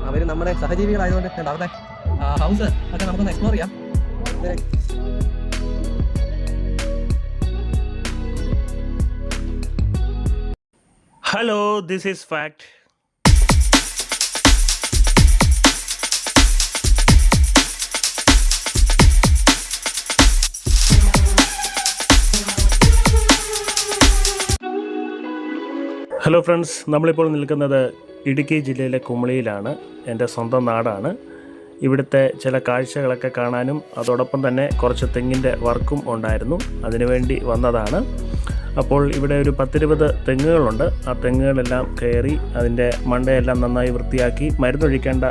അവര് നമ്മുടെ സഹജീവികളായതുകൊണ്ട് അവരുടെ ഹൗസ് ഒക്കെ നമുക്കൊന്ന് എക്സ്പ്ലോർ ചെയ്യാം. Hello, this is Fact. Hello friends, നമ്മളിപ്പോൾ നിൽക്കുന്നത് ഇടുക്കി ജില്ലയിലെ കുമളിയിലാണ്. എൻ്റെ സ്വന്തം നാടാണ്. ഇവിടുത്തെ ചില കാഴ്ചകളൊക്കെ കാണാനും അതോടൊപ്പം തന്നെ കുറച്ച് തെങ്ങിൻ്റെ വർക്കും ഉണ്ടായിരുന്നു. അതിനുവേണ്ടി വന്നതാണ്. അപ്പോൾ ഇവിടെ ഒരു 10-20 തെങ്ങുകളുണ്ട്. ആ തെങ്ങുകളെല്ലാം കയറി അതിൻ്റെ മണ്ടയെല്ലാം നന്നായി വൃത്തിയാക്കി മരുന്നൊഴിക്കേണ്ട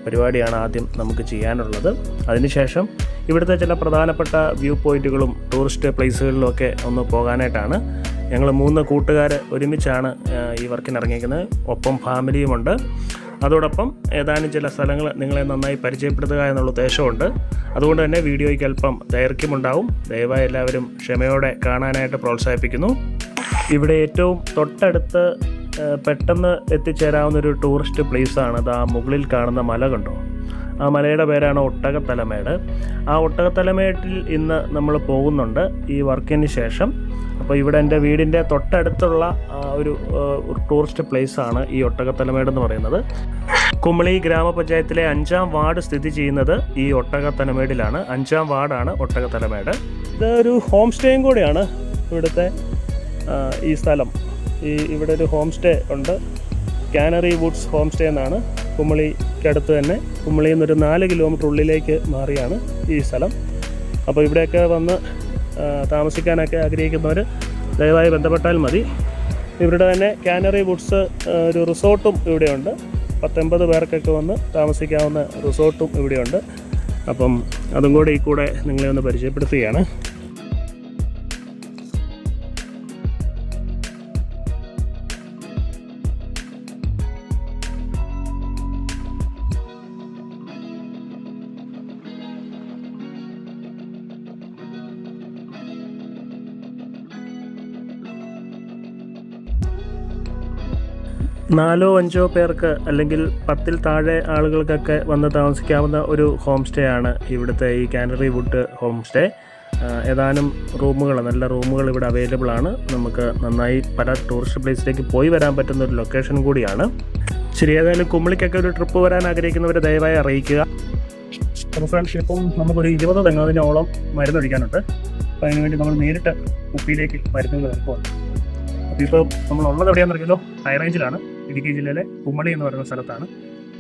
പരിപാടിയാണ് ആദ്യം നമുക്ക് ചെയ്യാനുള്ളത്. അതിനുശേഷം ഇവിടുത്തെ ചില പ്രധാനപ്പെട്ട വ്യൂ പോയിൻറ്റുകളും ടൂറിസ്റ്റ് പ്ലേസുകളിലുമൊക്കെ ഒന്ന് പോകാനായിട്ടാണ് ഞങ്ങൾ 3 കൂട്ടുകാർ ഒരുമിച്ചാണ് ഈ വർക്കിന് ഇറങ്ങിയിരിക്കുന്നത്. ഒപ്പം ഫാമിലിയുമുണ്ട്. അതോടൊപ്പം ഏതാനും ചില സ്ഥലങ്ങൾ നിങ്ങളെ നന്നായി പരിചയപ്പെടുത്തുക എന്നുള്ള ഉദ്ദേശമുണ്ട്. അതുകൊണ്ട് തന്നെ വീഡിയോയ്ക്ക് അല്പം ദൈർഘ്യമുണ്ടാവും. ദയവായി എല്ലാവരും ക്ഷമയോടെ കാണാനായിട്ട് പ്രോത്സാഹിപ്പിക്കുന്നു. ഇവിടെ ഏറ്റവും തൊട്ടടുത്ത് പെട്ടെന്ന് എത്തിച്ചേരാവുന്നൊരു ടൂറിസ്റ്റ് പ്ലേസാണ് ആ മുകളിൽ കാണുന്ന മല കണ്ടോ. ആ മലയുടെ പേരാണ് ഒട്ടകത്തലമേട്. ആ ഒട്ടകത്തലമേട്ടിൽ ഇന്ന് നമ്മൾ പോകുന്നുണ്ട് ഈ വർക്കിന് ശേഷം. അപ്പോൾ ഇവിടെ എൻ്റെ വീടിൻ്റെ തൊട്ടടുത്തുള്ള ഒരു ടൂറിസ്റ്റ് പ്ലേസാണ് ഈ ഒട്ടകത്തലമേട് എന്ന് പറയുന്നത്. കുമളി ഗ്രാമപഞ്ചായത്തിലെ 5-ാം വാർഡ് സ്ഥിതി ചെയ്യുന്നത് ഈ ഒട്ടകത്തലമേടിലാണ്. 5-ാം വാർഡാണ് ഒട്ടകത്തലമേട്. ഇതൊരു ഹോം സ്റ്റേയും കൂടിയാണ് ഇവിടുത്തെ ഈ സ്ഥലം. ഇവിടെ ഒരു ഹോം സ്റ്റേ ഉണ്ട്. കാനറി വുഡ്സ് ഹോം സ്റ്റേ എന്നാണ്. കുമളിക്കടുത്ത് തന്നെ, കുമളിയിൽ നിന്നൊരു 4 കിലോമീറ്റർ ഉള്ളിലേക്ക് മാറിയാണ് ഈ സ്ഥലം. അപ്പോൾ ഇവിടെയൊക്കെ വന്ന് താമസിക്കാനൊക്കെ ആഗ്രഹിക്കുന്നവർ ദയവായി ബന്ധപ്പെട്ടാൽ മതി. ഇവിടെ തന്നെ കാനറി വുഡ്സ് ഒരു റിസോർട്ടും ഇവിടെയുണ്ട്. 10-80 പേർക്കൊക്കെ വന്ന് താമസിക്കാവുന്ന റിസോർട്ടും ഇവിടെയുണ്ട്. അപ്പം അതും കൂടെ ഈ കൂടെ നിങ്ങളെ ഒന്ന് പരിചയപ്പെടുത്തുകയാണ്. നാലോ 5 പേർക്ക് അല്ലെങ്കിൽ 10-ൽ താഴെ ആളുകൾക്കൊക്കെ വന്ന് താമസിക്കാവുന്ന ഒരു ഹോം സ്റ്റേ ആണ് ഇവിടുത്തെ ഈ കാനറി വുഡ് ഹോം സ്റ്റേ. ഏതാനും റൂമുകൾ, നല്ല റൂമുകൾ ഇവിടെ അവൈലബിൾ ആണ്. നമുക്ക് നന്നായി പല ടൂറിസ്റ്റ് പ്ലേസിലേക്ക് പോയി വരാൻ പറ്റുന്ന ഒരു ലൊക്കേഷൻ കൂടിയാണ്. ശരി, ഏതായാലും കുമളിക്കൊക്കെ ഒരു ട്രിപ്പ് വരാൻ ആഗ്രഹിക്കുന്നവർ ദയവായി അറിയിക്കുക. അപ്പോൾ ഫ്രണ്ട്സ്, ഇപ്പം നമുക്കൊരു 20 തെങ്ങോളം മരുന്നൊഴിക്കാനുണ്ട്. അപ്പോൾ അതിനുവേണ്ടി നമ്മൾ നേരിട്ട് കുപ്പിയിലേക്ക് മരുന്നുകൾ ഇറക്കുവാണ്. അപ്പോൾ ഇപ്പോൾ നമ്മളുള്ളത് എവിടെയാണെന്നറിയാലോ, ഹൈ റേഞ്ചിലാണ്. ഇടുക്കി ജില്ലയിലെ കുമളി എന്ന് പറയുന്ന സ്ഥലത്താണ്.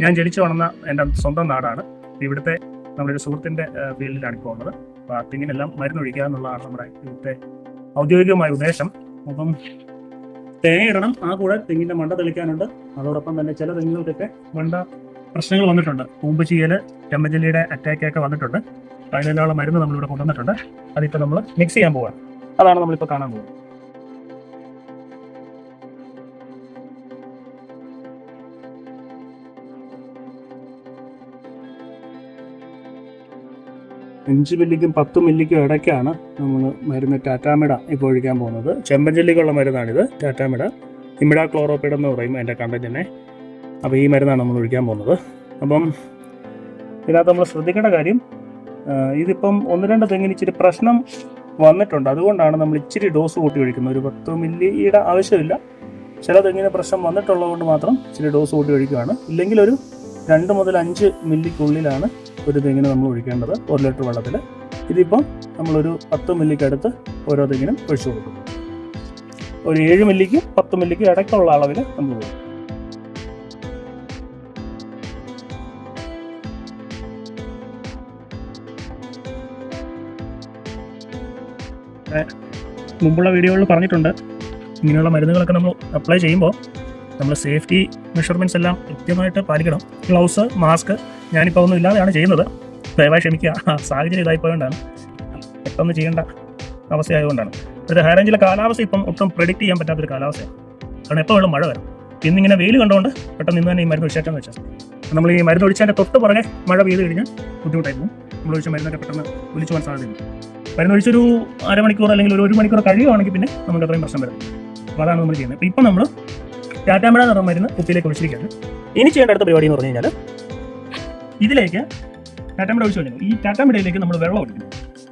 ഞാൻ ജനിച്ചു വളർന്ന എൻ്റെ സ്വന്തം നാടാണ്. ഇവിടുത്തെ നമ്മുടെ ഒരു സുഹൃത്തിൻ്റെ ഫീൽഡിലാണ് ഇപ്പോൾ ഉള്ളത്. അപ്പോൾ ആ തെങ്ങിനെല്ലാം മരുന്നൊഴിക്കുക എന്നുള്ളതാണ് നമ്മുടെ ഇവിടുത്തെ ഔദ്യോഗികമായ ഉദ്ദേശം. അപ്പം തേങ്ങ ഇടണം, ആ കൂടെ തെങ്ങിൻ്റെ മണ്ട തെളിക്കാനുണ്ട്. അതോടൊപ്പം തന്നെ ചില തെങ്ങുകൾക്കൊക്കെ മണ്ട പ്രശ്നങ്ങൾ വന്നിട്ടുണ്ട്. കൂമ്പ് ചീയൽ, ചെമ്പഞ്ചെല്ലിയുടെ അറ്റാക്കൊക്കെ വന്നിട്ടുണ്ട്. അതിനുള്ള മരുന്ന് നമ്മളിവിടെ കൊണ്ടുവന്നിട്ടുണ്ട്. അതിപ്പോൾ നമ്മൾ മിക്സ് ചെയ്യാൻ പോവുകയാണ്. അതാണ് നമ്മളിപ്പോൾ കാണാൻ പോകുന്നത്. അഞ്ച് മില്ലിക്കും 10 മില്ലിക്കും ഇടയ്ക്കാണ് നമ്മൾ മരുന്ന് ടാറ്റാമിഡ ഇപ്പോൾ ഒഴിക്കാൻ പോകുന്നത്. ചെമ്പഞ്ചെല്ലിക്കുള്ള മരുന്നാണിത്, ടാറ്റാമിഡ. ഇമിഡ ക്ലോറോപ്പിഡ് എന്ന് പറയും അതിൻ്റെ കണ്ടന്റിനെ. അപ്പോൾ ഈ മരുന്നാണ് നമ്മൾ ഒഴിക്കാൻ പോകുന്നത്. അപ്പം ഇതിനകത്ത് നമ്മൾ ശ്രദ്ധിക്കേണ്ട കാര്യം, ഇതിപ്പം 1-2 തെങ്ങിന് ഇച്ചിരി പ്രശ്നം വന്നിട്ടുണ്ട്. അതുകൊണ്ടാണ് നമ്മൾ ഇച്ചിരി ഡോസ് കൂട്ടി ഒഴിക്കുന്നത്. ഒരു 10 മില്ലിയുടെ ആവശ്യമില്ല. ചില തെങ്ങിന് പ്രശ്നം വന്നിട്ടുള്ളത് കൊണ്ട് മാത്രം ഇച്ചിരി ഡോസ് കൂട്ടി ഒഴിക്കുകയാണ്. ഇല്ലെങ്കിൽ ഒരു 2 മുതൽ 5 മില്ലിക്കുള്ളിലാണ് ഒരു തെങ്ങിന് നമ്മൾ ഒഴിക്കേണ്ടത് 1 ലിറ്റർ വെള്ളത്തിൽ. ഇതിപ്പം നമ്മളൊരു 10 മില്ലിക്കടുത്ത് ഓരോ തെങ്ങിനും ഒഴിച്ചു കൊടുക്കും. ഒരു 7 മില്ലിക്കും 10 മില്ലിക്കും ഇടയ്ക്കുള്ള അളവിൽ നമ്മൾ കൊടുക്കും. മുമ്പുള്ള വീഡിയോകളിൽ പറഞ്ഞിട്ടുണ്ട്, ഇങ്ങനെയുള്ള മരുന്നുകളൊക്കെ നമ്മൾ അപ്ലൈ ചെയ്യുമ്പോൾ നമ്മൾ സേഫ്റ്റി മെഷർമെൻറ്റ്സ് എല്ലാം കൃത്യമായിട്ട് പാലിക്കണം. ഗ്ലൗസ്, മാസ്ക് ഞാനിപ്പോൾ ഒന്നും ഇല്ലാതെയാണ് ചെയ്യുന്നത്. ദയവായി ക്ഷമിക്കുക, സാഹചര്യം ഇതായിപ്പോയതുകൊണ്ടാണ്, പെട്ടെന്ന് ചെയ്യേണ്ട അവസ്ഥയായതുകൊണ്ടാണ്. ഒരു ഹൈ റേഞ്ചിലെ കാലാവസ്ഥ ഇപ്പം ഒട്ടും പ്രെഡിക്റ്റ് ചെയ്യാൻ പറ്റാത്തൊരു കാലാവസ്ഥയാണ്. കാരണം എപ്പോൾ വേണം മഴ വരാം. ഇന്നിങ്ങനെ വെയിൽ കണ്ടുകൊണ്ട് പെട്ടെന്ന് ഇന്ന് തന്നെ ഈ മരുന്ന് ഒഴിച്ചേക്കാന്ന് വെച്ചാൽ നമ്മൾ ഈ മരുന്ന് ഒഴിച്ചതിൻ്റെ തൊട്ട് പുറകെ മഴ പെയ്ത് കഴിഞ്ഞാൽ ബുദ്ധിമുട്ടായിരുന്നു. നമ്മൾ ഒഴിച്ച മരുന്നൊക്കെ പെട്ടെന്ന് ഒലിച്ചു പോകാൻ സാധ്യതയുണ്ട്. മരുന്ന് ഒഴിച്ചൊരു അരമണിക്കൂർ അല്ലെങ്കിൽ ഒരു മണിക്കൂർ കഴിയുവാണെങ്കിൽ പിന്നെ നമുക്ക് അത്രയും പ്രശ്നം വരും. അപ്പോൾ അതാണ് നമ്മൾ ചെയ്യുന്നത്. അപ്പോൾ ഇപ്പം നമ്മൾ ടാറ്റാമിഡ എന്ന് പറഞ്ഞ മരുന്ന് കുപ്പിയിലേക്ക് ഒഴിച്ചിരിക്കുകയാണ്. ഇനി ചെയ്യേണ്ട അടുത്ത പരിപാടി എന്ന് പറഞ്ഞു കഴിഞ്ഞാൽ ഇതിലേക്ക് ടാറ്റാമിഡ ഒഴിച്ച് കഴിഞ്ഞു. ഈ ടാറ്റാമിഡയിലേക്ക് നമ്മൾ വെള്ളം ഒഴിക്കും.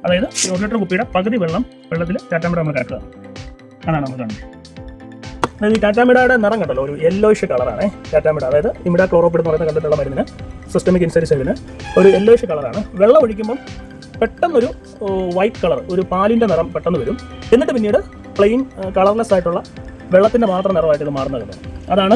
അതായത് 1 ലിറ്റർ കുപ്പിയുടെ പകുതി വെള്ളത്തിൽ ടാറ്റാമിഡ നമ്മൾ കലക്കുക. അതാണ് നമ്മൾ കാണുന്നത്. അതായത് ഈ ടാറ്റാമിഡയുടെ നിറം കണ്ടല്ലോ, ഒരു യെല്ലോയിഷ് കളറാണ് ടാറ്റാമിഡ. അതായത് ഇമിഡ ക്ലോറോപ്പിഡ് എന്ന് പറയുന്ന കണ്ടിട്ടുള്ള മരുന്നിന്, സിസ്റ്റമിക് ഇൻസെക്ടിസൈഡിന് ഒരു യെല്ലോയിഷ് കളറാണ്. വെള്ളം ഒഴിക്കുമ്പം പെട്ടെന്നൊരു വൈറ്റ് കളർ, ഒരു പാലിൻ്റെ നിറം പെട്ടെന്ന് വരും. എന്നിട്ട് പിന്നീട് പ്ലെയിൻ കളർലെസ് ആയിട്ടുള്ള വെള്ളത്തിൻ്റെ മാത്രം നിറമായിട്ട് ഇത് മാറുന്നത്. അതാണ്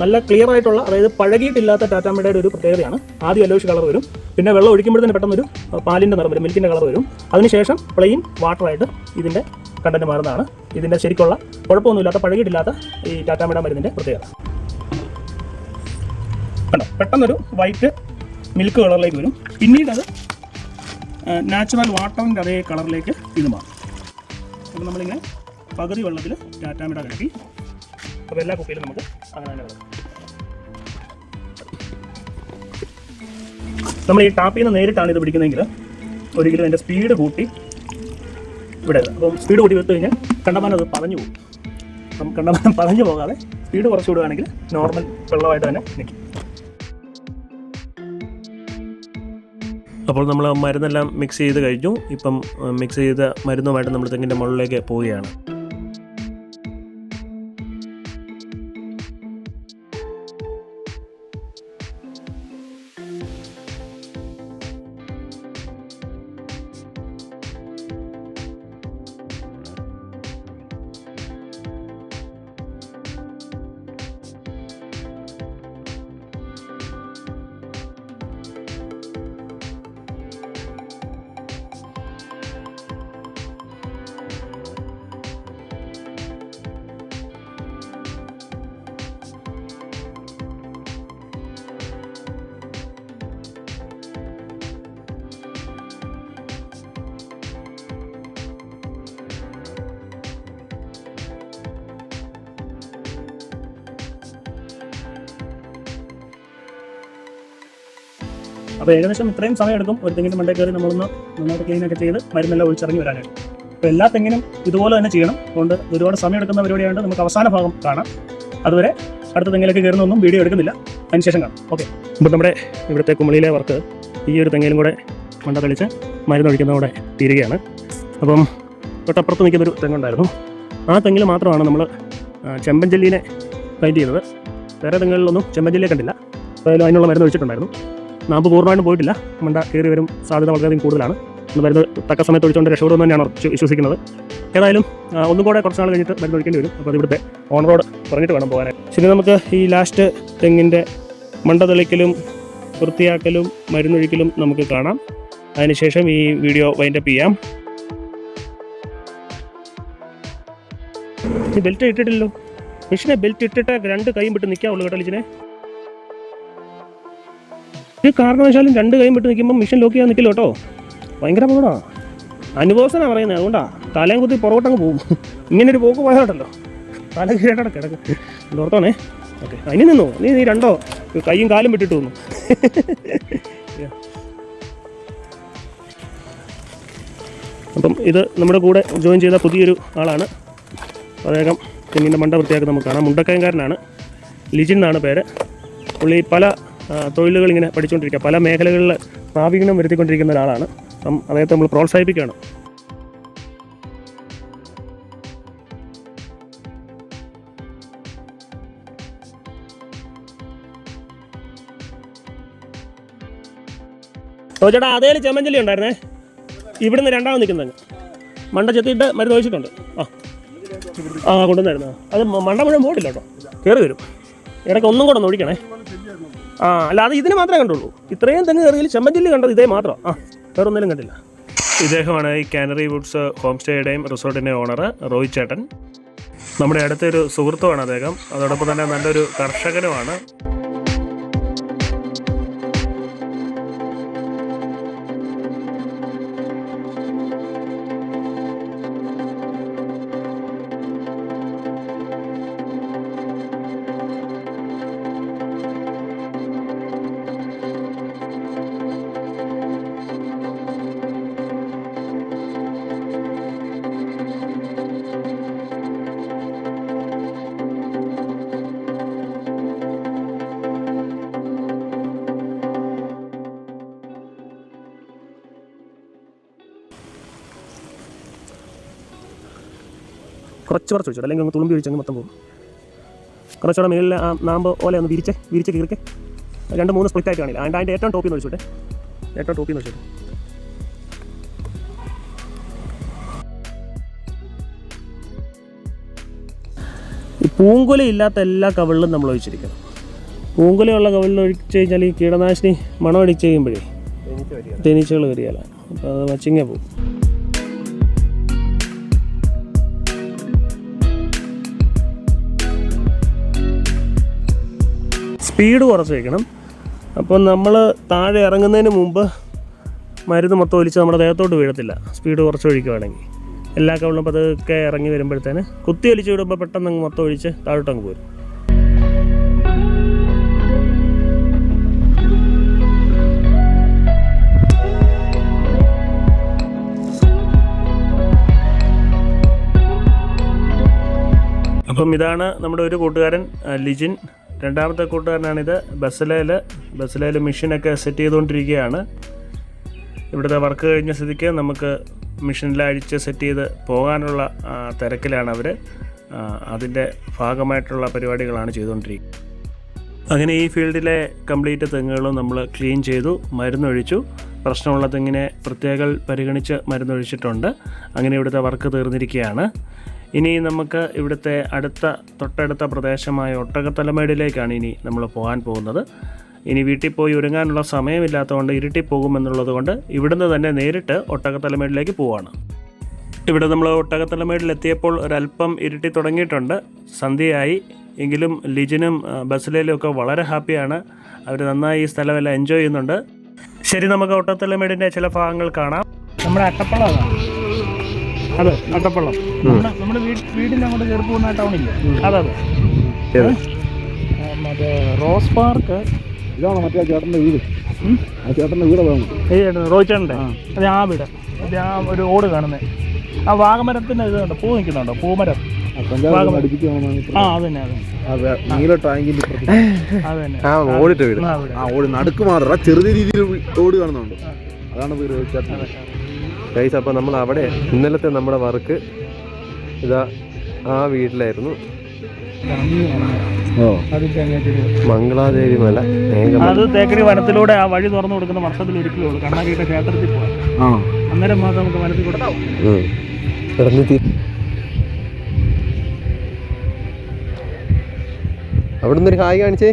നല്ല ക്ലിയർ ആയിട്ടുള്ള, അതായത് പഴകിയിട്ടില്ലാത്ത ടാറ്റാമിഡയുടെ ഒരു പ്രത്യേകതയാണ്. ആദ്യം യെല്ലോയിഷ് കളർ വരും, പിന്നെ വെള്ളം ഒഴിക്കുമ്പോഴത്തേന് പെട്ടെന്നൊരു പാലിൻ്റെ നിറം വരും, മിൽക്കിൻ്റെ കളർ വരും. അതിനുശേഷം പ്ലെയിൻ വാട്ടറായിട്ട് ഇതിൻ്റെ കണ്ടന്റ് മാറുന്നതാണ് ഇതിൻ്റെ ശരിക്കുള്ള കുഴപ്പമൊന്നുമില്ലാത്ത പഴകിയിട്ടില്ലാത്ത ഈ ടാറ്റാമിഡ മരുന്നിൻ്റെ പ്രത്യേകത. കണ്ടോ, പെട്ടെന്നൊരു വൈറ്റ് മിൽക്ക് കളറിലേക്ക് വരും. പിന്നീട് അത് നാച്ചുറൽ വാട്ടറിൻ്റെ അതേ കളറിലേക്ക് ഇത് മാറും. അപ്പോൾ നമ്മളിങ്ങനെ പകുതി വെള്ളത്തിൽ ടാറ്റാമിഡ കലക്കി, അപ്പോൾ എല്ലാ കുപ്പിയിലും നമുക്ക് അങ്ങനെ തന്നെ വരും. നമ്മൾ ഈ ടാപ്പിൽ നിന്ന് നേരിട്ടാണ് ഇത് പിടിക്കുന്നതെങ്കിൽ ഒരിക്കലും അതിൻ്റെ സ്പീഡ് കൂട്ടി ഇവിടെ. അപ്പം സ്പീഡ് കൂട്ടി വെച്ച് കഴിഞ്ഞാൽ കണ്ടമാനം അത് പതഞ്ഞു പോകും. അപ്പം കണ്ടമാനം പതഞ്ഞു പോകാതെ സ്പീഡ് കുറച്ച് വിടുകയാണെങ്കിൽ നോർമൽ വെള്ളമായിട്ട് തന്നെ നിൽക്കും. അപ്പോൾ നമ്മൾ മരുന്നെല്ലാം മിക്സ് ചെയ്ത് കഴിഞ്ഞു. ഇപ്പം മിക്സ് ചെയ്ത മരുന്നുമായിട്ട് നമ്മൾ തെങ്ങിൻ്റെ മുകളിലേക്ക് പോവുകയാണ്. അപ്പോൾ ഏകദേശം ഇത്രയും സമയം എടുക്കും ഒരു തെങ്ങിൻ്റെ മണ്ടയിൽ കയറി നമ്മളൊന്ന് നന്നായിട്ട് ക്ലീനൊക്കെ ചെയ്ത് മരുന്നെല്ലാം ഒഴിച്ചിറങ്ങി വരാനായിട്ട്. അപ്പോൾ എല്ലാ തെങ്ങിനും ഇതുപോലെ തന്നെ ചെയ്യണം. അതുകൊണ്ട് ഒരുപാട് സമയം എടുക്കുന്ന പരിപാടിയായതുകൊണ്ട് നമുക്ക് അവസാന ഭാഗം കാണാം. അതുവരെ അടുത്ത തെങ്ങിലേക്ക് കയറുന്നൊന്നും വീഡിയോ എടുക്കുന്നില്ല, അതിനുശേഷം കാണാം. ഓക്കെ. ഇപ്പോൾ നമ്മുടെ ഇവിടുത്തെ കുമളിയിലെ വർക്ക് ഈ ഒരു തെങ്ങിലും കൂടെ മണ്ട തെളിച്ച് മരുന്നൊഴിക്കുന്നതോടെ തീരുകയാണ്. അപ്പം തൊട്ടപ്പുറത്ത് നിൽക്കുന്നൊരു തെങ്ങുണ്ടായിരുന്നു. ആ തെങ്ങിൽ മാത്രമാണ് നമ്മൾ ചെമ്പഞ്ചെല്ലീനെ പെയിൻറ്റ് ചെയ്തത്. വേറെ തെങ്ങുകളിലൊന്നും ചെമ്പഞ്ചെല്ലിയെ കണ്ടില്ല. അതായാലും അതിനുള്ള മരുന്ന് ഒഴിച്ചിട്ടുണ്ടായിരുന്നു. നാമ്പ് പൂർണ്ണമായിട്ടും പോയിട്ടില്ല. മണ്ട കയറി വരും സാധ്യത വളരെയധികം കൂടുതലാണ്. മരുന്ന് തക്ക സമയത്ത് ഒഴിച്ചുകൊണ്ട് രക്ഷപ്പെടുമെന്ന് തന്നെയാണ് വിശ്വസിക്കുന്നത്. ഏതായാലും ഒന്നും കൂടെ കുറച്ച് നാൾ കഴിഞ്ഞിട്ട് മരുന്ന് ഒഴിക്കേണ്ടി വരും. അപ്പോൾ അത് ഇവിടുത്തെ ഓണറോട് പറഞ്ഞിട്ട് വേണം പോകാനായിട്ട്. ശരി, നമുക്ക് ഈ ലാസ്റ്റ് തെങ്ങിൻ്റെ മണ്ട തെളിക്കലും വൃത്തിയാക്കലും മരുന്നൊഴിക്കലും നമുക്ക് കാണാം. അതിനുശേഷം ഈ വീഡിയോ വൈൻഡപ്പ് ചെയ്യാം. ഈ ബെൽറ്റ് ഇട്ടിട്ടില്ലല്ലോ. മിഷിനെ ബെൽറ്റ് ഇട്ടിട്ട് 2 കൈയും വിട്ട് നിൽക്കാവുള്ളൂ കേട്ടോ ലിജിനെ. ഈ കാരണവശാലും 2 കൈയും വിട്ട് നിൽക്കുമ്പോൾ മിഷൻ ലോക്ക് ചെയ്യാൻ നിൽക്കില്ല കേട്ടോ. ഭയങ്കര അപകടമാണ്. അനുഭവസനാണ് പറയുന്നത്. അതുകൊണ്ടാണ് തലയും കുത്തി പുറകോട്ടങ്ങ് പോകും. ഇങ്ങനൊരു പോക്ക് പോയാലുണ്ടല്ലോ തല കീഴാട്ടടെ കിടക്കും. ഓർത്തോണേ. ഓക്കെ, അതിന് നിന്നോ നീ 2 കൈയും കാലും വിട്ടിട്ട് വന്നു. അപ്പം ഇത് നമ്മുടെ കൂടെ ജോയിൻ ചെയ്ത പുതിയൊരു ആളാണ്. അദ്ദേഹം തെങ്ങിൻ്റെ മണ്ട വൃത്തിയാക്കി നമുക്ക് കാണാം. മുണ്ടക്കയംകാരനാണ്. ലിജിൻ എന്നാണ് പേര്. പുള്ളി പല തൊഴിലുകൾ ഇങ്ങനെ പഠിച്ചുകൊണ്ടിരിക്കുക, പല മേഖലകളിൽ പ്രാവീണ്യം വരുത്തിക്കൊണ്ടിരിക്കുന്ന ഒരാളാണ്. അപ്പം അദ്ദേഹത്തെ നമ്മൾ പ്രോത്സാഹിപ്പിക്കുകയാണ്. ചേട്ടാ, അതേ ചെമ്മഞ്ചല്ലി ഉണ്ടായിരുന്നേ. ഇവിടുന്ന് 2ാമത് നിൽക്കുന്നത് മണ്ട ചെത്തിയിട്ട് മരുന്ന് ഒഴിച്ചിട്ടുണ്ട്. കൊണ്ടുവന്നായിരുന്നു. അത് മണ്ട മുഴുവൻ പോയിട്ടില്ല കേട്ടോ, കയറി വരും. ഇടയ്ക്ക് ഒന്നും കൂടെ ഒന്ന് ഒഴിക്കണേ. അല്ല, അത് ഇതിന് മാത്രമേ കണ്ടുള്ളൂ. ഇത്രയും തെങ്ങ് കയറിയിൽ ചെമ്പഞ്ചല്ലി കണ്ടത് ഇതേ മാത്രം. വേറെ ഒന്നിലും കണ്ടില്ല. ഇദ്ദേഹമാണ് ഈ കാനറി വുഡ്സ് ഹോം സ്റ്റേയുടെയും റിസോർട്ടിൻ്റെയും ഓണർ റോയ് ചേട്ടൻ. നമ്മുടെ അടുത്തൊരു സുഹൃത്തുമാണ് അദ്ദേഹം, അതോടൊപ്പം തന്നെ നല്ലൊരു കർഷകനുമാണ്. കുറച്ച് ഒഴിച്ചു, അല്ലെങ്കിൽ ഒന്ന് തുളുമ്പി ഒഴിച്ചങ്ങ് മൊത്തം പോകും. കുറച്ചുകൂടെ മേളിൽ ആ നാമ്പ് ഓല ഒന്ന് വിരിച്ച് കീറിക്കെ 2-3 സ്പ്ലിറ്റ് ആയിട്ട് കാണില്ല. അതിൻ്റെ ഏറ്റവും ടോപ്പിൽ നിന്ന് ഒഴിച്ചോട്ടെ, ഏറ്റവും ടോപ്പിൽ നിന്ന് ഒഴിച്ചോട്ടെ. ഈ പൂങ്കുല ഇല്ലാത്ത എല്ലാ കവിളിലും നമ്മൾ ഒഴിച്ചിരിക്കണം. പൂങ്കുലയുള്ള കവിളിൽ ഒഴിച്ച് കഴിഞ്ഞാൽ ഈ കീടനാശിനി മണം അടിച്ച് കഴിയുമ്പോഴേ തേനീച്ചകൾ വരികയില്ല, അപ്പോൾ അത് വച്ചിങ്ങ പോകും. സ്പീഡ് കുറച്ച് വയ്ക്കണം. അപ്പോൾ നമ്മൾ താഴെ ഇറങ്ങുന്നതിന് മുമ്പ് മരുന്ന് മൊത്തം ഒലിച്ച് നമ്മുടെ ദേഹത്തോട്ട് വീഴത്തില്ല. സ്പീഡ് കുറച്ച് ഒഴിക്കുകയാണെങ്കിൽ എല്ലാ കവിളും പതുക്കെ ഇറങ്ങി വരുമ്പോഴത്തേന് കുത്തി ഒലിച്ച് വിടുമ്പോൾ പെട്ടെന്ന് അങ്ങ് മൊത്തം ഒഴിച്ച് താഴോട്ടങ്ങ് പോരും. അപ്പം ഇതാണ് നമ്മുടെ ഒരു കൂട്ടുകാരൻ ലിജിൻ. രണ്ടാമത്തെ കൂട്ടുകാരനാണിത് ബസ്സിലേൽ മെഷീനൊക്കെ സെറ്റ് ചെയ്തുകൊണ്ടിരിക്കുകയാണ്. ഇവിടുത്തെ വർക്ക് കഴിഞ്ഞ സ്ഥിതിക്ക് നമുക്ക് മെഷീനിൽ അഴിച്ച് സെറ്റ് ചെയ്ത് പോകാനുള്ള തിരക്കിലാണ് അവർ. അതിൻ്റെ ഭാഗമായിട്ടുള്ള പരിപാടികളാണ് ചെയ്തുകൊണ്ടിരിക്കുന്നത്. അങ്ങനെ ഈ ഫീൽഡിലെ കംപ്ലീറ്റ് തെങ്ങുകളും നമ്മൾ ക്ലീൻ ചെയ്തു, മരുന്നൊഴിച്ചു. പ്രശ്നമുള്ള തെങ്ങിനെ പ്രത്യേകം പരിഗണിച്ച് മരുന്നൊഴിച്ചിട്ടുണ്ട്. അങ്ങനെ ഇവിടുത്തെ വർക്ക് തീർന്നിരിക്കുകയാണ്. ഇനി നമുക്ക് ഇവിടുത്തെ തൊട്ടടുത്ത പ്രദേശമായ ഒട്ടകത്തലമേടിലേക്കാണ് ഇനി നമ്മൾ പോകാൻ പോകുന്നത്. ഇനി വീട്ടിൽ പോയി ഒരുങ്ങാനുള്ള സമയമില്ലാത്തതുകൊണ്ട് ഇരുട്ടി പോകുമെന്നുള്ളത് കൊണ്ട് ഇവിടുന്ന് തന്നെ നേരിട്ട് ഒട്ടകത്തലമേടിലേക്ക് പോവാണ്. ഇവിടെ നമ്മൾ ഒട്ടകത്തലമേടിലെത്തിയപ്പോൾ ഒരല്പം ഇരുട്ടി തുടങ്ങിയിട്ടുണ്ട്, സന്ധ്യയായി. എങ്കിലും ലിജിനും ബസ്സിലേലും ഒക്കെ വളരെ ഹാപ്പിയാണ്. അവർ നന്നായി ഈ സ്ഥലമെല്ലാം എൻജോയ് ചെയ്യുന്നുണ്ട്. ശരി, നമുക്ക് ഒട്ടകത്തലമേടിൻ്റെ ചില ഭാഗങ്ങൾ കാണാം. നമ്മുടെ അട്ടപ്പള്ളമാണ്. അതെ, അട്ടപ്പള്ളം. നമ്മുടെ വീടിൻ്റെ അങ്ങോട്ട് കയറി പോകുന്ന ടൗണില്ലേ, അതെ. മറ്റേ റോസ് പാർക്ക് ഇതാണ് മറ്റേ ചേട്ടൻ്റെ വീട്. ആ ചേട്ടൻ്റെ വീട് റോയ് ചേട്ടൻ്റെ അതെ, ആ വീട്. അത് ആ ഒരു ഓട് കാണുന്നത്, ആ വാഗമരത്തിൻ്റെ ഇത് കണ്ടോ, പൂ നിൽക്കുന്നുണ്ടോ, പൂമരം. നടുക്ക് മാത്രം ചെറിയ രീതിയിൽ ഓട് കാണുന്നുണ്ട്. അതാണ് ഗൈസ്. അപ്പോൾ നമ്മൾ അവിടെ ഇന്നലത്തെ നമ്മുടെ വർക്ക് ഇതാ ആ വീട്ടിലായിരുന്നു. മംഗളാദേവി മല. അത് തേക്കടി വനത്തിലൂടെ ആ വഴി തുറന്നു കൊടുക്കുന്ന വർഷത്തിൽ ഒരിക്കലേ ഉള്ളൂ. കണ്ണാടിയുടെ ക്ഷേത്രത്തിൽ പോകാം, അന്നേരം മാത്രം നമുക്ക് വനത്തിൽ കൊടുക്കാം. അവിടെ നിന്നൊരു ഹായ് കാണിച്ചേ.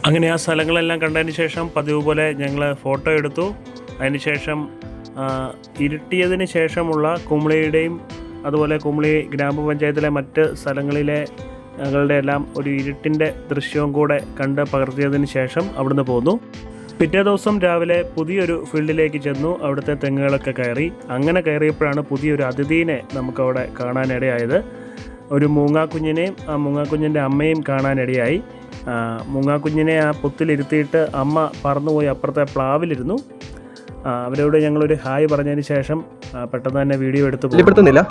അങ്ങനെ ആ സ്ഥലങ്ങളെല്ലാം കണ്ടതിന് ശേഷം പതിവ് പോലെ ഞങ്ങൾ ഫോട്ടോ എടുത്തു. അതിനുശേഷം ഇരുട്ടിയതിന് ശേഷമുള്ള കുമളിയുടെയും അതുപോലെ കുമളി ഗ്രാമപഞ്ചായത്തിലെ മറ്റ് സ്ഥലങ്ങളിലെ ഞങ്ങളുടെ എല്ലാം ഒരു ഇരുട്ടിൻ്റെ ദൃശ്യവും കൂടെ കണ്ട് പകർത്തിയതിന് ശേഷം അവിടുന്ന് പോന്നു. പിറ്റേ ദിവസം രാവിലെ പുതിയൊരു ഫീൽഡിലേക്ക് ചെന്നു. അവിടുത്തെ തെങ്ങുകളൊക്കെ കയറി. അങ്ങനെ കയറിയപ്പോഴാണ് പുതിയൊരു അതിഥീനെ നമുക്കവിടെ കാണാനിടയായത്. ഒരു മൂങ്ങാക്കുഞ്ഞിനെയും ആ മൂങ്ങാക്കുഞ്ഞിൻ്റെ അമ്മയും കാണാനിടയായി. മൂങ്ങാക്കുഞ്ഞിനെ ആ പൊത്തിലിരുത്തിയിട്ട് അമ്മ പറന്നുപോയി അപ്പുറത്തെ പ്ലാവിലിരുന്നു. അവരോട് ഞങ്ങളൊരു ഹായ് പറഞ്ഞതിന് ശേഷം പെട്ടെന്ന് തന്നെ വീഡിയോ എടുത്ത് വെളിപ്പെടുത്തുന്നില്ല.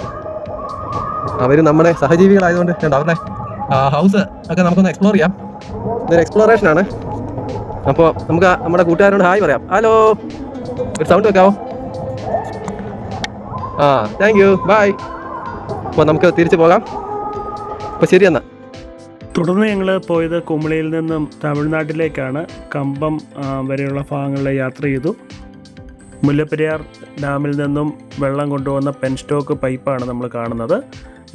അവർ നമ്മുടെ സഹജീവികളായതുകൊണ്ട് അവരുടെ ഹൗസ് ഒക്കെ നമുക്കൊന്ന് എക്സ്പ്ലോർ ചെയ്യാം. ഇതൊരു എക്സ്പ്ലോറേഷനാണ്. അപ്പോൾ നമുക്ക് നമ്മുടെ കൂട്ടുകാരോട് ഹായ് പറയാം. ഹലോ, ഒരു സൗണ്ട് വെക്കാവോ? Thank you, bye. അപ്പോൾ നമുക്ക് തിരിച്ചു പോകാം. അപ്പോൾ ശരി എന്നാൽ. തുടർന്ന് ഞങ്ങൾ പോയത് കുമളിയിൽ നിന്നും തമിഴ്നാട്ടിലേക്കാണ്. കമ്പം വരെയുള്ള ഭാഗങ്ങളിൽ യാത്ര ചെയ്തു. മുല്ലപ്പെരിയാർ ഡാമിൽ നിന്നും വെള്ളം കൊണ്ടുവന്ന പെൻസ്റ്റോക്ക് പൈപ്പാണ് നമ്മൾ കാണുന്നത്.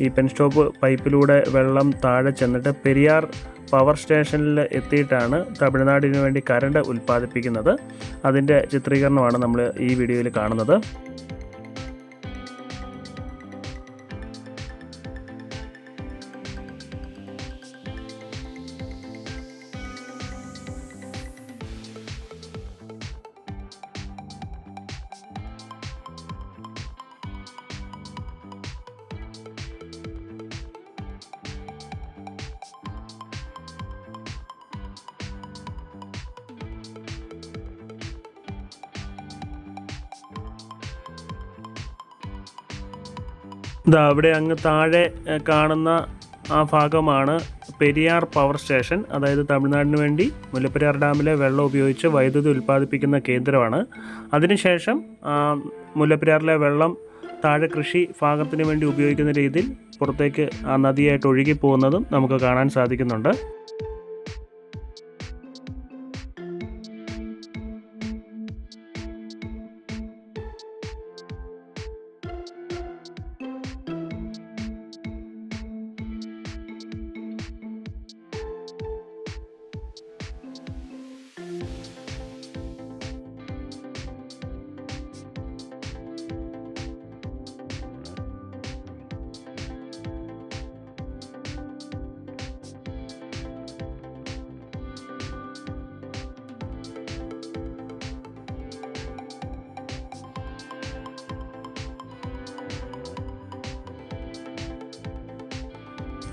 ഈ പെൻസ്റ്റോക്ക് പൈപ്പിലൂടെ വെള്ളം താഴെ ചെന്നിട്ട് പെരിയാർ പവർ സ്റ്റേഷനിൽ എത്തിയിട്ടാണ് തമിഴ്നാടിന് വേണ്ടി കറണ്ട് ഉൽപ്പാദിപ്പിക്കുന്നത്. അതിൻ്റെ ചിത്രീകരണമാണ് നമ്മൾ ഈ വീഡിയോയിൽ കാണുന്നത്. ഇതാ അവിടെ അങ്ങ് താഴെ കാണുന്ന ആ ഭാഗമാണ് പെരിയാർ പവർ സ്റ്റേഷൻ. അതായത് തമിഴ്നാടിന് വേണ്ടി മുല്ലപ്പെരിയാർ ഡാമിലെ വെള്ളം ഉപയോഗിച്ച് വൈദ്യുതി ഉൽപ്പാദിപ്പിക്കുന്ന കേന്ദ്രമാണ്. അതിനുശേഷം മുല്ലപ്പെരിയാറിലെ വെള്ളം താഴെ കൃഷി ഭാഗത്തിന് വേണ്ടി ഉപയോഗിക്കുന്ന രീതിയിൽ പുറത്തേക്ക് ആ നദിയായിട്ട് ഒഴുകി പോകുന്നതും നമുക്ക് കാണാൻ സാധിക്കുന്നുണ്ട്.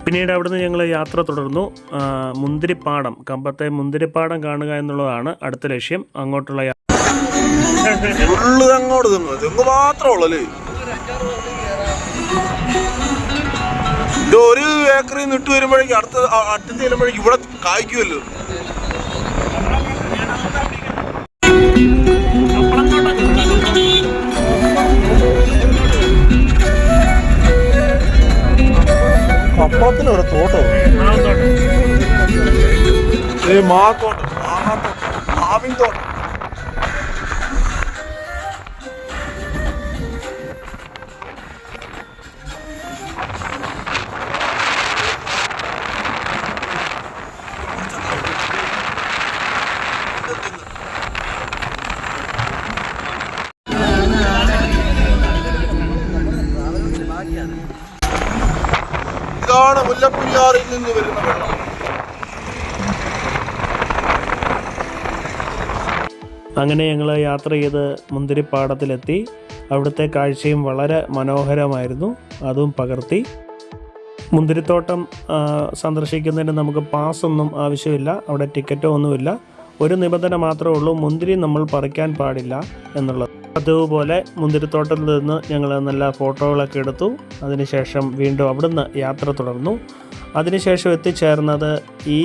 പിന്നീട് അവിടുന്ന് ഞങ്ങൾ യാത്ര തുടർന്നു. മുന്തിരിപ്പാടം, കമ്പത്തെ മുന്തിരിപ്പാടം കാണുക എന്നുള്ളതാണ് അടുത്ത ലക്ഷ്യം. അങ്ങോട്ടുള്ള അങ്ങോട്ട് മാത്രമേ ഒരു ഏക്കറിൽ നിട്ട് വരുമ്പോഴേക്കും അടുത്ത് ചെല്ലുമ്പോഴേക്കും ഇവിടെ കായ്ക്കുമല്ലോ. അപ്പത്തിന് ഒരു തോട്ടം, മാത്തോട്ടം, മാവിൻ തോട്ടം. ഇതാണ് മുല്ലപ്പെരിയാറിൽ നിന്ന് വരുന്ന വെള്ളം. അങ്ങനെ ഞങ്ങൾ യാത്ര ചെയ്ത് മുന്തിരിപ്പാടത്തിലെത്തി. അവിടുത്തെ കാഴ്ചയും വളരെ മനോഹരമായിരുന്നു. അതും പകർത്തി. മുന്തിരിത്തോട്ടം സന്ദർശിക്കുന്നതിന് നമുക്ക് പാസ്സൊന്നും ആവശ്യമില്ല. അവിടെ ടിക്കറ്റോ ഒന്നുമില്ല. ഒരു നിബന്ധന മാത്രമേ ഉള്ളൂ, മുന്തിരി നമ്മൾ പറിക്കാൻ പാടില്ല എന്നുള്ളത്. അതുപോലെ മുന്തിരിത്തോട്ടത്തിൽ നിന്ന് ഞങ്ങൾ നല്ല ഫോട്ടോകളൊക്കെ എടുത്തു. അതിനുശേഷം വീണ്ടും അവിടുന്ന് യാത്ര തുടർന്നു. അതിനുശേഷം എത്തിച്ചേർന്നത് ഈ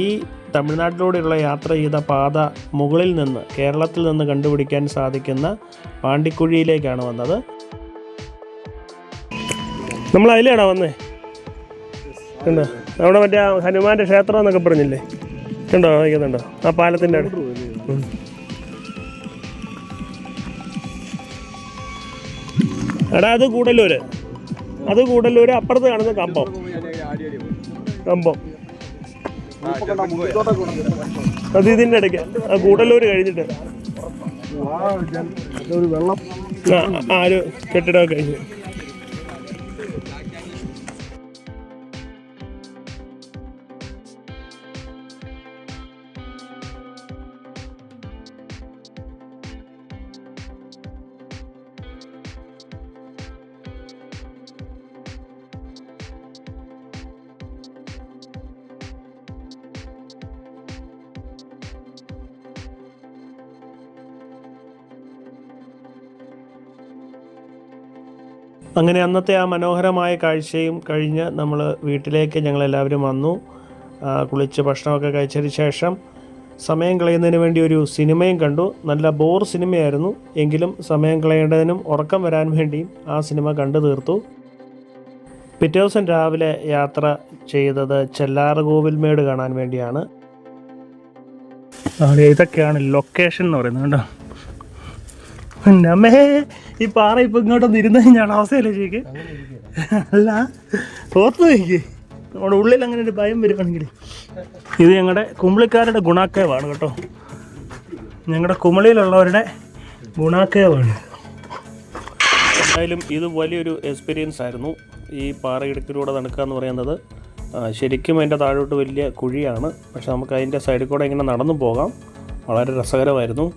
തമിഴ്നാട്ടിലൂടെയുള്ള യാത്ര ചെയ്ത പാത മുകളിൽ നിന്ന്, കേരളത്തിൽ നിന്ന് കണ്ടുപിടിക്കാൻ സാധിക്കുന്ന പാണ്ടിക്കുഴിയിലേക്കാണ് വന്നത്. നമ്മൾ അതിലാണോ വന്നേ? കണ്ടോ അവിടെ മറ്റേ ഹനുമാൻ്റെ ക്ഷേത്രം എന്നൊക്കെ പറഞ്ഞില്ലേ? കണ്ടോ നോക്കുന്നുണ്ടോ ആ പാലത്തിൻ്റെ അടുത്ത്? എടാ അത് കൂടല്ലൂര്, അപ്പുറത്ത് കാണുന്ന കമ്പം. അത് ഇതിൻ്റെ ഇടയ്ക്ക് കൂടല്ലൂര് കഴിഞ്ഞിട്ട് ഒരു കെട്ടിടമൊക്കെ കഴിഞ്ഞ്. അങ്ങനെ അന്നത്തെ ആ മനോഹരമായ കാഴ്ചയും കഴിഞ്ഞ് നമ്മൾ വീട്ടിലേക്ക് ഞങ്ങളെല്ലാവരും വന്നു. കുളിച്ച് ഭക്ഷണമൊക്കെ കഴിച്ചതിന് ശേഷം സമയം കളയുന്നതിന് വേണ്ടി ഒരു സിനിമയും കണ്ടു. നല്ല ബോർ സിനിമയായിരുന്നു, എങ്കിലും സമയം കളയേണ്ടതിനും ഉറക്കം വരാൻ വേണ്ടിയും ആ സിനിമ കണ്ടു തീർത്തു. പിറ്റേ ദിവസം രാവിലെ യാത്ര ചെയ്തത് ചെല്ലാർകോവിൽമേട് കാണാൻ വേണ്ടിയാണ്. ഇതൊക്കെയാണ് ലൊക്കേഷൻ എന്ന് പറയുന്നത് കേട്ടോ. നമ്മേ ഈ പാറ ഇപ്പം ഇങ്ങോട്ടൊന്ന് ഇരുന്ന് കഴിഞ്ഞാണ് അവസ്ഥയല്ലേ ശരിക്ക്? അല്ല ഓർത്ത് നോക്കി, നമ്മുടെ ഉള്ളിൽ അങ്ങനെ ഒരു ഭയം വരുവാണെങ്കിൽ. ഇത് ഞങ്ങളുടെ കുമളിക്കാരുടെ ഗുണാക്കേവാണ് കേട്ടോ, ഞങ്ങളുടെ കുമളിയിലുള്ളവരുടെ ഗുണാക്കേവാണ്. എന്തായാലും ഇത് വലിയൊരു എക്സ്പീരിയൻസ് ആയിരുന്നു. ഈ പാറയിടുക്കിലൂടെ നടക്കുക എന്ന് പറയുന്നത് ശരിക്കും അതിൻ്റെ താഴോട്ട് വലിയ കുഴിയാണ്, പക്ഷെ നമുക്ക് അതിൻ്റെ സൈഡിൽ കൂടെ ഇങ്ങനെ നടന്നു പോകാം. വളരെ രസകരമായിരുന്നു.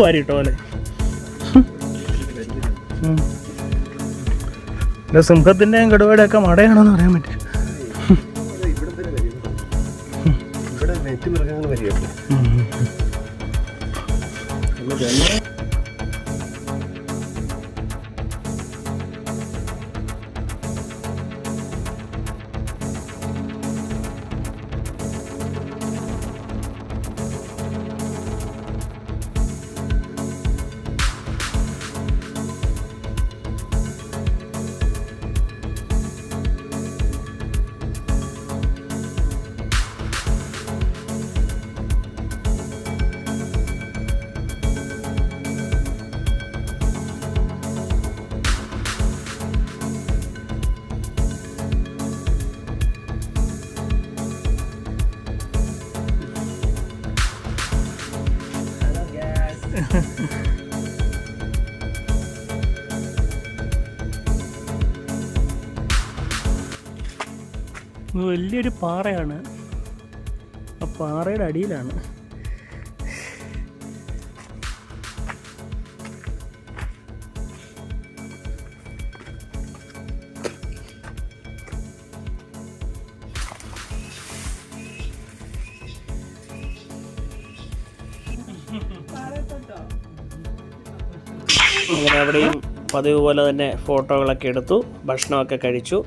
വാരിട്ടോ അല്ലേ? സിംഹത്തിൻ്റെയും കടുവയുടെയൊക്കെ മടയാണോന്ന് പറയാൻ പറ്റും. വലിയൊരു പാറയാണ്, ആ പാറയുടെ അടിയിലാണ്. അങ്ങനെ അവിടെയും പതിവ് പോലെ തന്നെ ഫോട്ടോകളൊക്കെ എടുത്തു, ഭക്ഷണമൊക്കെ കഴിച്ചു.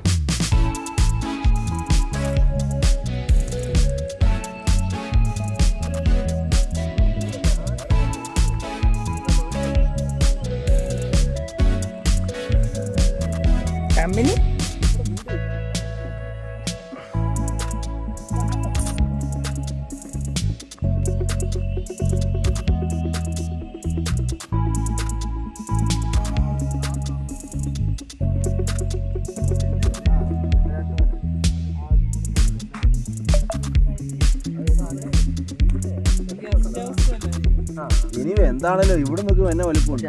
ഇനി എന്താണല്ലോ ഇവിടെ നോക്കി എന്നെ വലിപ്പമുണ്ട്.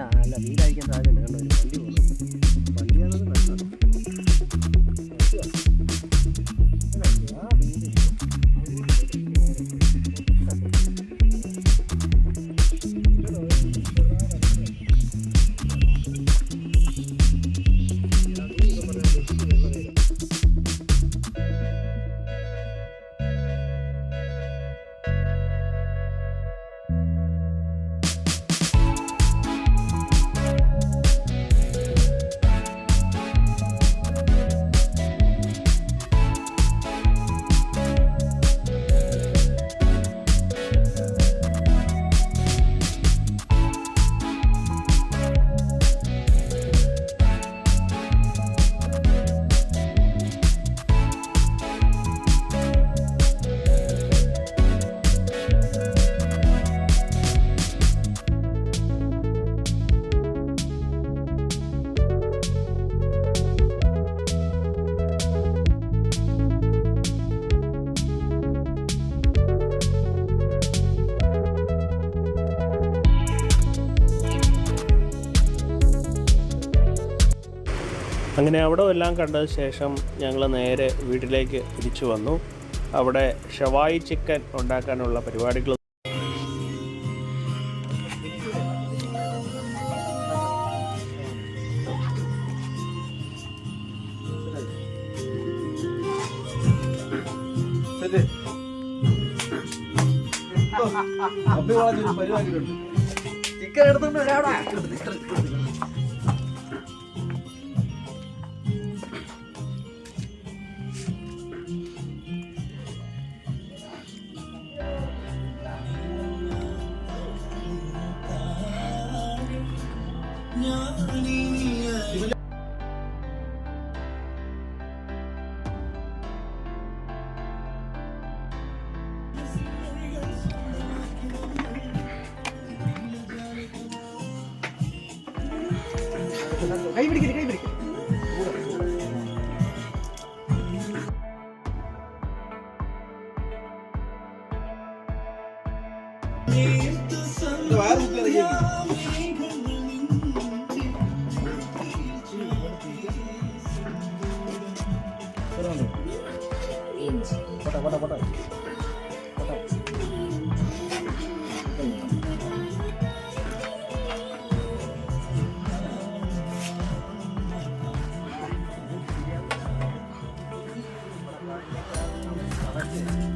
അങ്ങനെ അവിടെ എല്ലാം കണ്ടതിന് ശേഷം ഞങ്ങൾ നേരെ വീട്ടിലേക്ക് തിരിച്ചു വന്നു. അവിടെ ഷവായി ചിക്കൻ ഉണ്ടാക്കാനുള്ള പരിപാടികൾ ചിക്കൻ എടുത്തോണ്ട്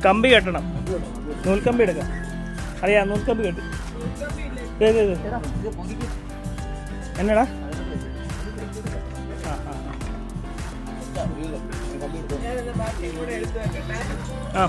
കമ്പി കെട്ടണം, നൂൽക്കമ്പി എടുക്കാം. അറിയാം, നൂൽക്കമ്പി കെട്ടി. എന്നടാ ആ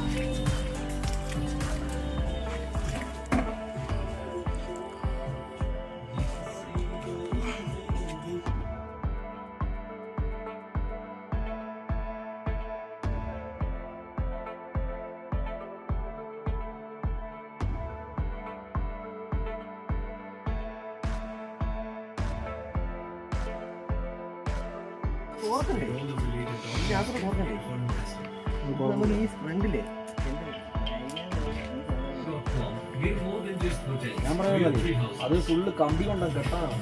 ഞാൻ പറയുന്നത് അത് ഫുള്ള് കമ്പി കൊണ്ട കെട്ടാണ്.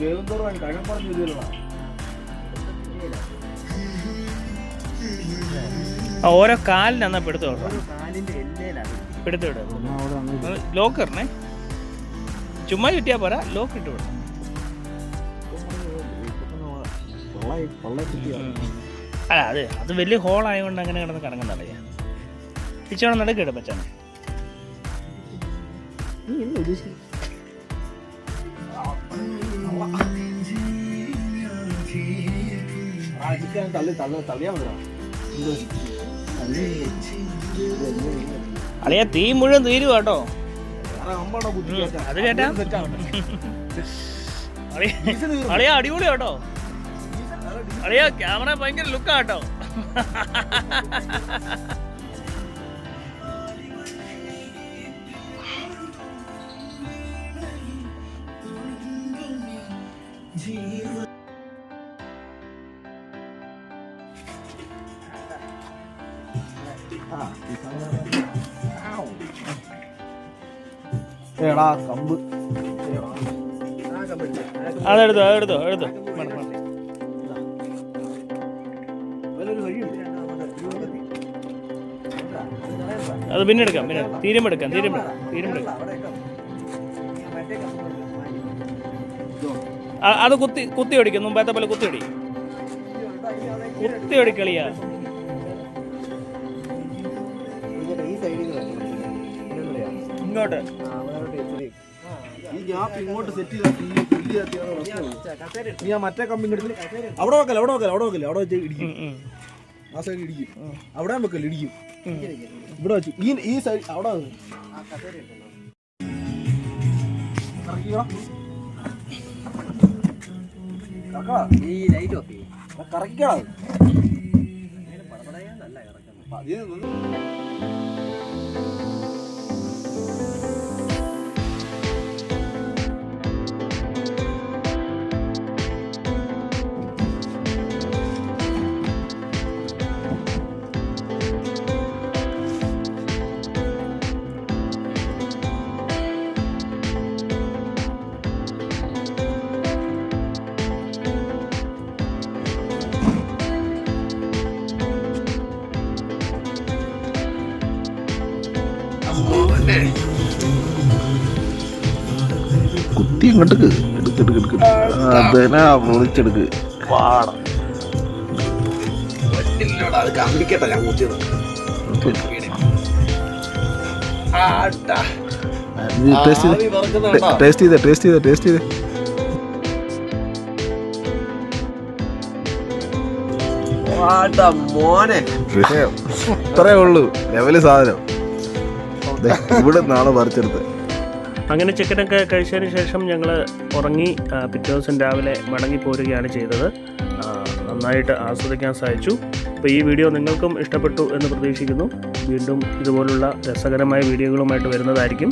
വേഗന്തോറാണ് കഴിയാൻ പറഞ്ഞു വരുമല്ലോ. ഓരോ കാലിനെന്നാ പിടുത്തം പിടുത്തം ലോക്ക് ഇടണേ. ചുമ്മാ ചുറ്റിയാ പോരാ, ലോക്ക് ഇട്ട് വിടാം. അല്ല അത് വലിയ ഹോളായതുകൊണ്ട് അങ്ങനെ കിടന്ന് കറങ്ങുന്നതല്ല. പിച്ചോണം നടക്കിട പച്ചാണ്. അളിയാ തീ മുഴുവൻ തീരുവാ കേട്ടോ. അത് കേട്ടാ അളിയാ അടിപൊളിയാ കേട്ടോ. അളിയാ ക്യാമറ ഭയങ്കര ലുക്കാ കേട്ടോ. കമ്പ് അതെടുത്തോ അത് പിന്നെ എടുക്കാം. തീരുമെടുക്കാം. അത് കുത്തി ഓടിക്കും. മുമ്പത്തെ പോലെ കുത്തി ഓടിക്കളിയാ. ഇങ്ങോട്ട് ഇങ്ങോട്ട് സെറ്റ് ചെയ്താ മറ്റേ കമ്പി അവിടെ വെക്കല്ലേ അവിടെ വെച്ച് ഇടിക്കും. ആ സൈഡ് ഇടിക്കും. അവിടെ വെക്കല്ലേ ഇടിക്കും. ഇവിടെ വെച്ചു ഈ സൈഡ് അവിടെ കറക്കാ. കുത്തി ഇങ്ങോട്ട് എടുക്കെടുക്ക് അതിനെ പൊളിച്ചെടുക്ക്. കമ്പിക്കട്ടെ ഞാൻ കുത്തിയത്. ടേസ്റ്റ് ചെയ്തേ. മോനെ ഇത്രേ ഉള്ളൂ ലെവല് സാധനം. ഇവിടെ നാളെ പറിച്ചെടുത്ത്. അങ്ങനെ ചിക്കനൊക്കെ കഴിച്ചതിന് ശേഷം ഞങ്ങൾ ഉറങ്ങി. പിറ്റേ ദിവസം രാവിലെ മടങ്ങി പോരുകയാണ് ചെയ്തത്. നന്നായിട്ട് ആസ്വദിക്കാൻ സാധിച്ചു. അപ്പോൾ ഈ വീഡിയോ നിങ്ങൾക്കും ഇഷ്ടപ്പെട്ടു എന്ന് പ്രതീക്ഷിക്കുന്നു. വീണ്ടും ഇതുപോലുള്ള രസകരമായ വീഡിയോകളുമായിട്ട് വരുന്നതായിരിക്കും.